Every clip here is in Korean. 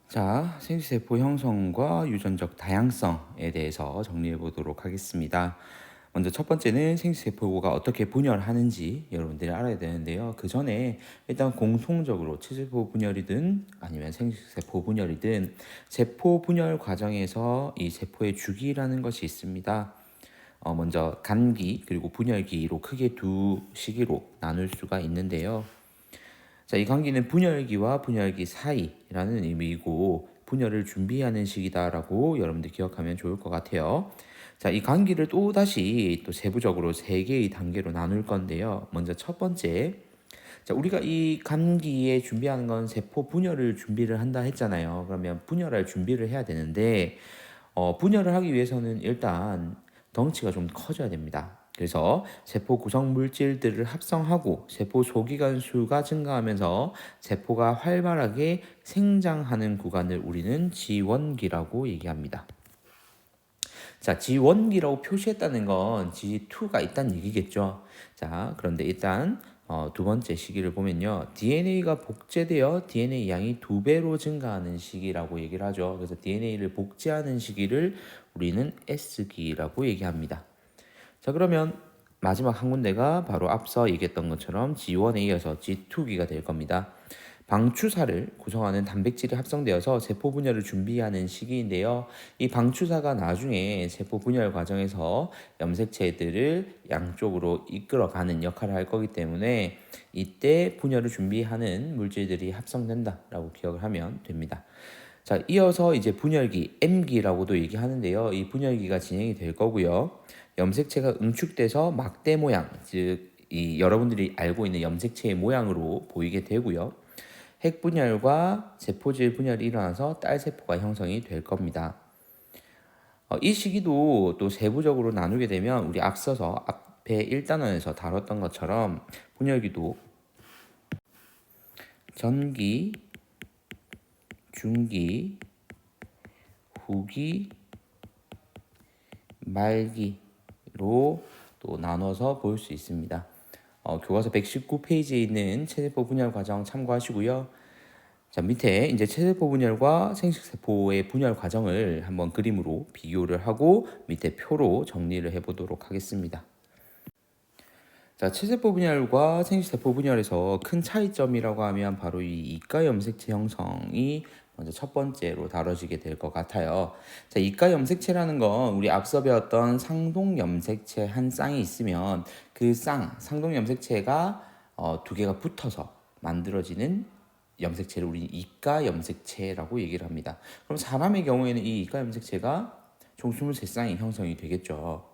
자, 생체세포 형성과 유전적 다양성에 대해서 정리해 보도록 하겠습니다. 먼저 첫 번째는 생체세포가 어떻게 분열하는지 여러분들이 알아야 되는데요. 그 전에 일단 공통적으로 체세포 분열이든 아니면 생체세포 분열이든 세포 분열 과정에서 이 세포의 주기라는 것이 있습니다. 먼저 간기 그리고 분열기로 크게 두 시기로 나눌 수가 있는데요. 자, 이 관계는 분열기와 분열기 사이라는 의미이고 분열을 준비하는 시기다라고 여러분들 기억하면 좋을 것 같아요. 자, 이 관계를 또 다시 또 세부적으로 세 개의 단계로 나눌 건데요. 먼저 첫 번째, 자, 우리가 이 간기에 준비하는 건 세포 분열을 준비를 한다 했잖아요. 그러면 분열할 준비를 해야 되는데 분열을 하기 위해서는 일단 덩치가 좀 커져야 됩니다. 그래서 세포 구성 물질들을 합성하고 세포 소기관 수가 증가하면서 세포가 활발하게 생장하는 구간을 우리는 지원기라고 얘기합니다. 자, G1기라고 표시했다는 건 G2가 있다는 얘기겠죠. 자, 그런데 일단 두 번째 시기를 보면요. DNA가 복제되어 DNA 양이 2배로 증가하는 시기라고 얘기를 하죠. 그래서 DNA를 복제하는 시기를 우리는 S기라고 얘기합니다. 자, 그러면 마지막 한 군데가 바로 앞서 얘기했던 것처럼 G1에 이어서 G2기가 될 겁니다. 방추사를 구성하는 단백질이 합성되어서 세포 분열을 준비하는 시기인데요. 이 방추사가 나중에 세포 분열 과정에서 염색체들을 양쪽으로 이끌어가는 역할을 할 거기 때문에 이때 분열을 준비하는 물질들이 합성된다라고 기억을 하면 됩니다. 자, 이어서 이제 분열기 M기라고도 얘기하는데요. 이 분열기가 진행이 될 거고요. 염색체가 응축돼서 막대 모양, 즉 이 여러분들이 알고 있는 염색체의 모양으로 보이게 되고요. 핵분열과 세포질 분열이 일어나서 딸세포가 형성이 될 겁니다. 이 시기도 또 세부적으로 나누게 되면 우리 앞서서 앞에 1단원에서 다뤘던 것처럼 분열기도 전기, 중기, 후기, 말기로 또 나눠서 볼 수 있습니다. 교과서 119페이지에 있는 체세포 분열 과정 참고하시고요. 자, 밑에 이제 체세포 분열과 생식세포의 분열 과정을 한번 그림으로 비교를 하고 밑에 표로 정리를 해보도록 하겠습니다. 자, 체세포 분열과 생식세포 분열에서 큰 차이점이라고 하면 바로 이 이가 염색체 형성이 먼저 첫 번째로 다뤄지게 될 것 같아요. 자, 이가 염색체라는 건 우리 앞서 배웠던 상동 염색체 한 쌍이 있으면 그 상동 염색체가 두 개가 붙어서 만들어지는 염색체를 우리 이가 염색체라고 얘기를 합니다. 그럼 사람의 경우에는 이 이가 염색체가 총 23쌍이 형성이 되겠죠.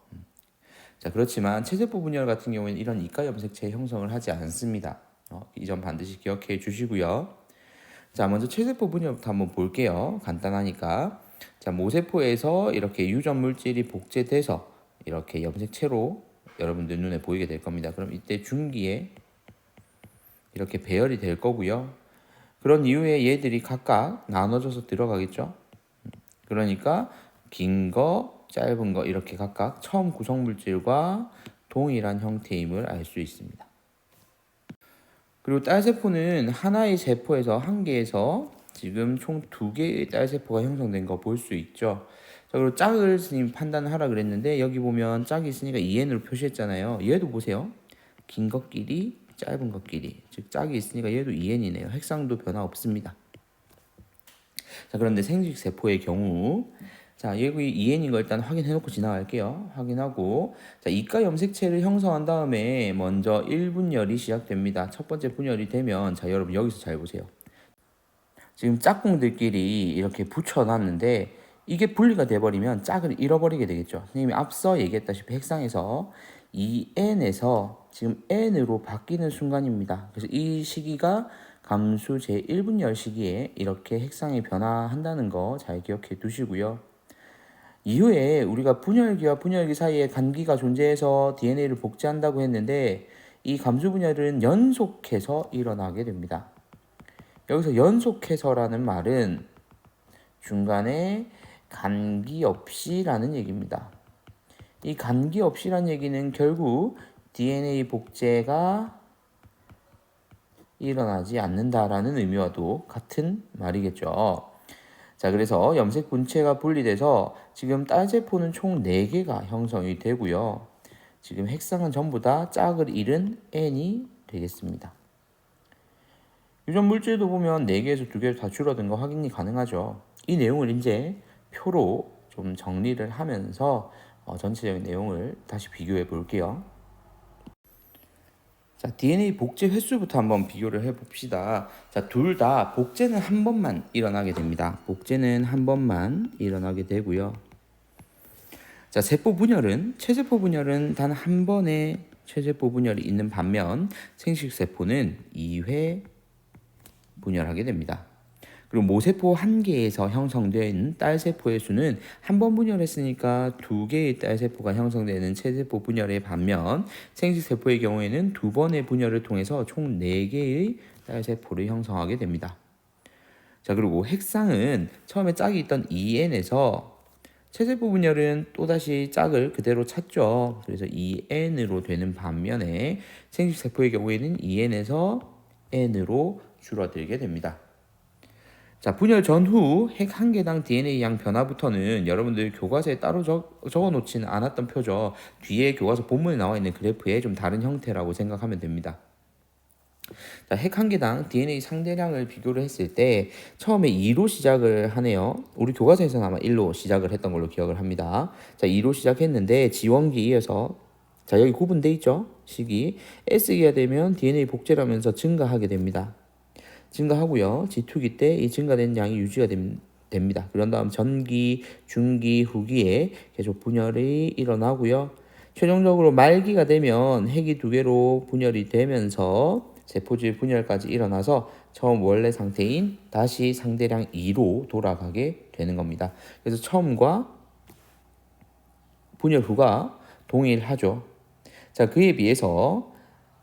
자, 그렇지만 체세포 분열 같은 경우에는 이런 이가 염색체 형성을 하지 않습니다. 이 점 반드시 기억해 주시고요. 자, 먼저 체세포 분열부터 한번 볼게요. 간단하니까. 자, 모세포에서 이렇게 유전 물질이 복제돼서 이렇게 염색체로 여러분들 눈에 보이게 될 겁니다. 그럼 이때 중기에 이렇게 배열이 될 거고요. 그런 이후에 얘들이 각각 나눠져서 들어가겠죠. 그러니까 긴 거, 짧은 거 이렇게 각각 처음 구성 물질과 동일한 형태임을 알 수 있습니다. 그리고 딸세포는 하나의 세포에서 한 개에서 지금 총 2개의 딸세포가 형성된 거 볼 수 있죠. 자, 그리고 짝을 스님 판단하라 그랬는데 여기 보면 짝이 있으니까 2n으로 표시했잖아요. 얘도 보세요. 긴 것끼리 짧은 것끼리, 즉 짝이 있으니까 얘도 2n이네요. 핵상도 변화 없습니다. 자, 그런데 생식세포의 경우 자, 여기 2n인 거 일단 확인해 놓고 지나갈게요. 확인하고 자, 이가 염색체를 형성한 다음에 먼저 1분열이 시작됩니다. 첫 번째 분열이 되면 자, 여러분 여기서 잘 보세요. 지금 짝꿍들끼리 이렇게 붙여놨는데 이게 분리가 돼버리면 짝을 잃어버리게 되겠죠. 선생님이 앞서 얘기했다시피 핵상에서 2n에서 지금 n으로 바뀌는 순간입니다. 그래서 이 시기가 감수 제1분열 시기에 이렇게 핵상이 변화한다는 거 잘 기억해 두시고요. 이후에 우리가 분열기와 분열기 사이에 간기가 존재해서 DNA를 복제한다고 했는데 이 감수 분열은 연속해서 일어나게 됩니다. 여기서 연속해서라는 말은 중간에 간기 없이라는 얘기입니다. 이 간기 없이라는 얘기는 결국 DNA 복제가 일어나지 않는다라는 의미와도 같은 말이겠죠. 자, 그래서 염색 분체가 분리돼서 지금 딸세포는 총 4개가 형성이 되고요. 지금 핵상은 전부 다 짝을 잃은 N이 되겠습니다. 유전 물질도 보면 4개에서 2개로 다 줄어든 거 확인이 가능하죠. 이 내용을 이제 표로 좀 정리를 하면서 전체적인 내용을 다시 비교해 볼게요. 자, DNA 복제 횟수부터 한번 비교를 해 봅시다. 자, 둘 다 복제는 한 번만 일어나게 됩니다. 복제는 한 번만 일어나게 되고요. 자, 세포 분열은 체세포 분열은 단 한 번의 체세포 분열이 있는 반면 생식세포는 2회 분열하게 됩니다. 그리고 모세포 1개에서 형성된 딸세포의 수는 한 번 분열했으니까 2개의 딸세포가 형성되는 체세포 분열의 반면 생식세포의 경우에는 2번의 분열을 통해서 총 4개의 딸세포를 형성하게 됩니다. 자, 그리고 핵상은 처음에 짝이 있던 EN에서 체세포 분열은 또다시 짝을 그대로 찾죠. 그래서 EN으로 되는 반면에 생식세포의 경우에는 EN에서 N으로 줄어들게 됩니다. 자, 분열 전후 핵 1개당 DNA 양 변화부터는 여러분들 교과서에 따로 적어놓지는 않았던 표죠. 뒤에 교과서 본문에 나와 있는 그래프의 좀 다른 형태라고 생각하면 됩니다. 자, 핵 1개당 DNA 상대량을 비교를 했을 때 처음에 2로 시작을 하네요. 우리 교과서에서는 아마 1로 시작을 했던 걸로 기억을 합니다. 자, 2로 시작했는데 지원기에서 자, 여기 구분돼 있죠? 시기 S기가 되면 DNA 복제라면서 증가하게 됩니다. 증가하고요. G2기 때 이 증가된 양이 유지가 됩니다. 그런 다음 전기, 중기, 후기에 계속 분열이 일어나고요. 최종적으로 말기가 되면 핵이 2개로 분열이 되면서 세포질 분열까지 일어나서 처음 원래 상태인 다시 상대량 2로 돌아가게 되는 겁니다. 그래서 처음과 분열 후가 동일하죠. 자, 그에 비해서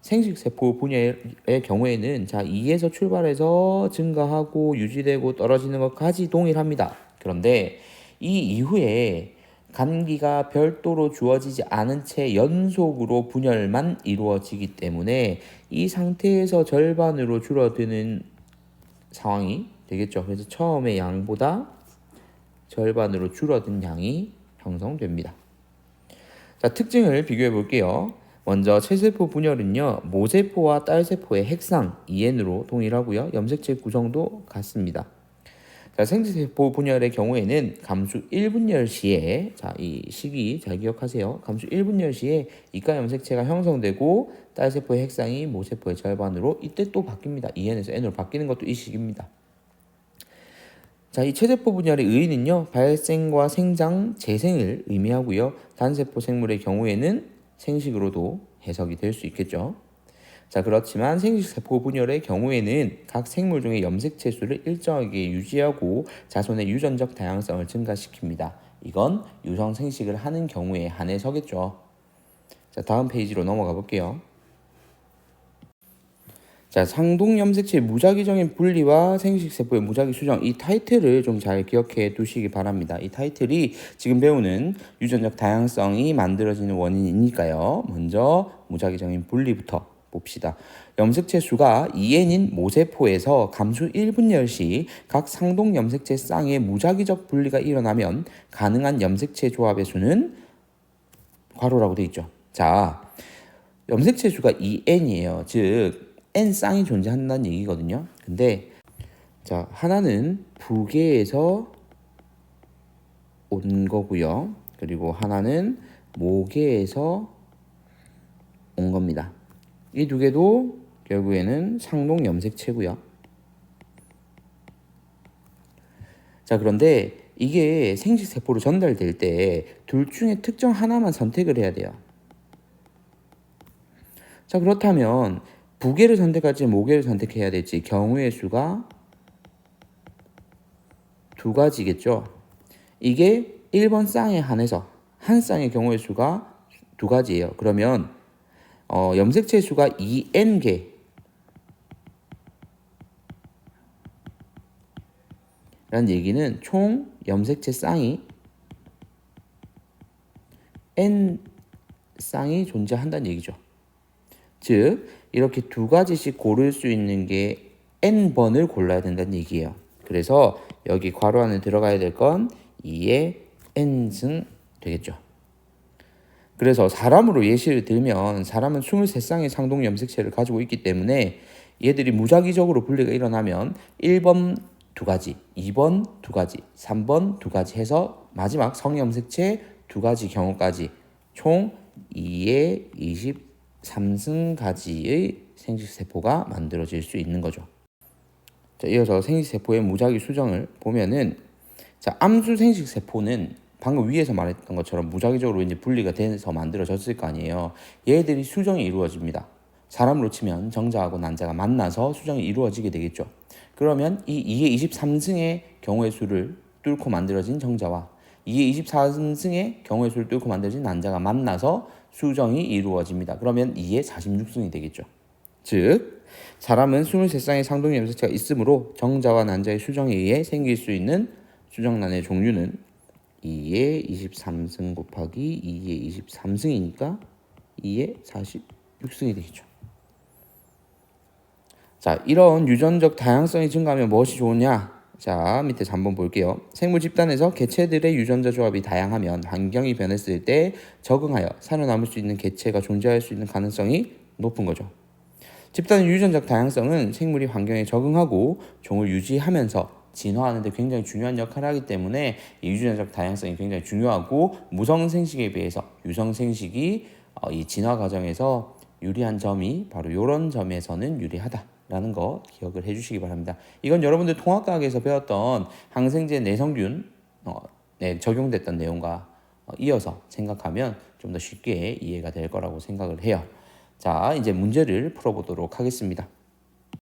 생식세포 분열의 경우에는 자 2에서 출발해서 증가하고 유지되고 떨어지는 것까지 동일합니다. 그런데 이 이후에 간기가 별도로 주어지지 않은 채 연속으로 분열만 이루어지기 때문에 이 상태에서 절반으로 줄어드는 상황이 되겠죠. 그래서 처음의 양보다 절반으로 줄어든 양이 형성됩니다. 자, 특징을 비교해 볼게요. 먼저 체세포 분열은요, 모세포와 딸세포의 핵상 EN으로 동일하고요. 염색체 구성도 같습니다. 자, 생식세포 분열의 경우에는 감수 1분열 시에 자, 이 시기 잘 기억하세요. 감수 1분열 시에 이가 염색체가 형성되고 딸세포의 핵상이 모세포의 절반으로 이때 또 바뀝니다. EN에서 N으로 바뀌는 것도 이 시기입니다. 자, 이 체세포 분열의 의의는요, 발생과 생장, 재생을 의미하고요. 단세포 생물의 경우에는 생식으로도 해석이 될 수 있겠죠. 자, 그렇지만 생식세포 분열의 경우에는 각 생물 중의 염색체 수를 일정하게 유지하고 자손의 유전적 다양성을 증가시킵니다. 이건 유성 생식을 하는 경우에 한해서겠죠. 자, 다음 페이지로 넘어가 볼게요. 자, 상동 염색체의 무작위적인 분리와 생식세포의 무작위 수정, 이 타이틀을 좀 잘 기억해 두시기 바랍니다. 이 타이틀이 지금 배우는 유전적 다양성이 만들어지는 원인이니까요. 먼저 무작위적인 분리부터 봅시다. 염색체 수가 2n인 모세포에서 감수 1분열 시 각 상동 염색체 쌍의 무작위적 분리가 일어나면 가능한 염색체 조합의 수는 괄호라고 되어 있죠. 자, 염색체 수가 2n이에요. 즉 N 쌍이 존재한다는 얘기거든요. 근데 자, 하나는 부계에서 온 거고요. 그리고 하나는 모계에서 온 겁니다. 이 두 개도 결국에는 상동 염색체고요. 자, 그런데 이게 생식세포로 전달될 때 둘 중에 특정 하나만 선택을 해야 돼요. 자, 그렇다면 부계를 선택할지 모계를 선택해야 될지 경우의 수가 2가지겠죠. 이게 1번 쌍에 한해서 한 쌍의 경우의 수가 2가지예요. 그러면 염색체 수가 2n개 라는 얘기는 총 염색체 쌍이 n 쌍이 존재한다는 얘기죠. 즉 이렇게 2가지씩 고를 수 있는 게 n번을 골라야 된다는 얘기예요. 그래서 여기 괄호 안에 들어가야 될 건 2의 n승 되겠죠. 그래서 사람으로 예시를 들면 사람은 23쌍의 상동 염색체를 가지고 있기 때문에 얘들이 무작위적으로 분리가 일어나면 1번 두 가지, 2번 두 가지, 3번 두 가지 해서 마지막 성염색체 두 가지 경우까지 총 2의 23승 가지의 생식세포가 만들어질 수 있는 거죠. 자, 이어서 생식세포의 무작위 수정을 보면은 자, 암수 생식세포는 방금 위에서 말했던 것처럼 무작위적으로 이제 분리가 돼서 만들어졌을 거 아니에요. 얘들이 수정이 이루어집니다. 사람으로 치면 정자하고 난자가 만나서 수정이 이루어지게 되겠죠. 그러면 이 2의 23승의 경우의 수를 뚫고 만들어진 정자와 2의 24승의 경우의 수를 뚫고 만들어진 난자가 만나서 수정이 이루어집니다. 그러면 2의 46승이 되겠죠. 즉 사람은 23쌍의 상동 염색체가 있으므로 정자와 난자의 수정에 의해 생길 수 있는 수정란의 종류는 2의 23승 곱하기 2의 23승이니까 2의 46승이 되겠죠. 자, 이런 유전적 다양성이 증가하면 무엇이 좋으냐? 자, 밑에서 한번 볼게요. 생물 집단에서 개체들의 유전자 조합이 다양하면 환경이 변했을 때 적응하여 살아남을 수 있는 개체가 존재할 수 있는 가능성이 높은 거죠. 집단의 유전적 다양성은 생물이 환경에 적응하고 종을 유지하면서 진화하는 데 굉장히 중요한 역할을 하기 때문에 이 유전적 다양성이 굉장히 중요하고 무성생식에 비해서 유성생식이 이 진화 과정에서 유리한 점이 바로 이런 점에서는 유리하다라는 거 기억을 해주시기 바랍니다. 이건 여러분들 통합과학에서 배웠던 항생제 내성균 적용됐던 내용과 이어서 생각하면 좀 더 쉽게 이해가 될 거라고 생각을 해요. 자, 이제 문제를 풀어보도록 하겠습니다.